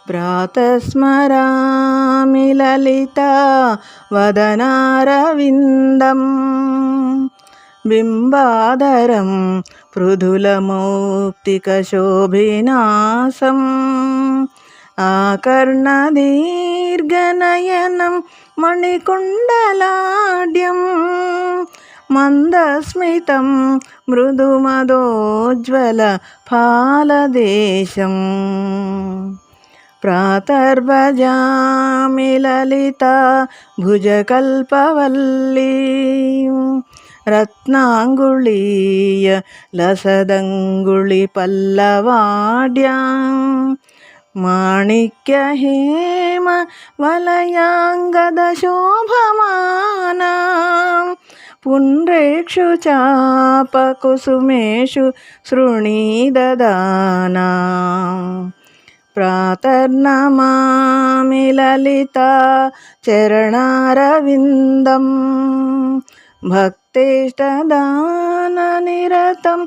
प्रातस्मरामि ललिता वदनारविन्दं बिम्बाधरं पृथुलमौक्तिकशोभिनासम् आकर्णदीर्घनयनं मणिकुण्डलाढ्यं मन्दस्मितं मृदुमदोज्ज्वलफालदेशम् प्रातर्भजामि ललिता भुजकल्पवल्ली रत्नाङ्गुलीय लसदङ्गुलिपल्लवाढ्यां माणिक्यहेम वलयाङ्गदशोभमानां पुण्ड्रेषु चापकुसुमेषु सृणीददानाम् प्रातर्नमामि ललिता चरणारविन्दं भक्तेष्टदाननिरतं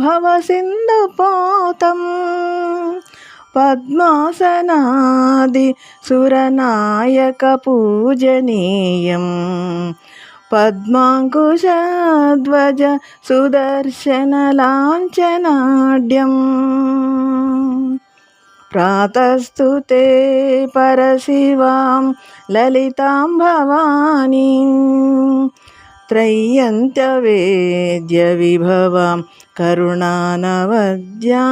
भवसिन्धुपोतं पद्मासनादिसुरनायकपूजनीयं पद्माङ्कुशध्वज सुदर्शनलाञ्छनाढ्यम् प्रातस्तु ते परशिवां ललितां भवानीं त्रय्यन्त्यवेद्यविभवां करुणानवद्यां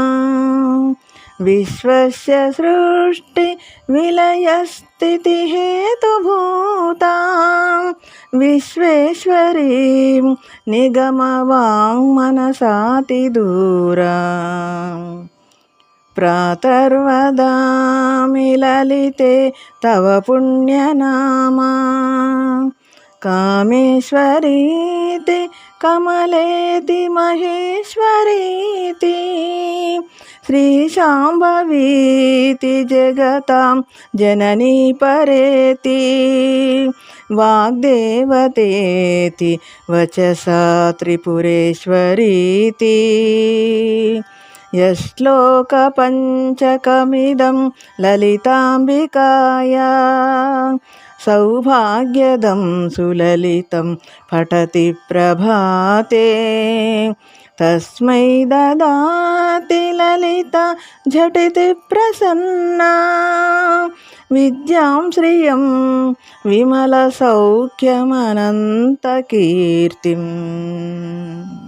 विश्वस्य सृष्टिविलयस्थितिहेतुभूतां विश्वेश्वरीं निगमवाङ्मनसातिदूराम् प्रातर्वदामि ललिते तव पुण्यनामा कामेश्वरीति कमलेति महेश्वरीति श्रीशाम्भवीति जगतां जननी परेति वाग्देवतेति वचसा त्रिपुरेश्वरीति यश्लोकपञ्चकमिदं ललिताम्बिकाया सौभाग्यदं सुललितं पठति प्रभाते तस्मै ददाति ललिता झटिति प्रसन्ना विद्यां श्रियं विमलसौख्यमनन्तकीर्तिम्।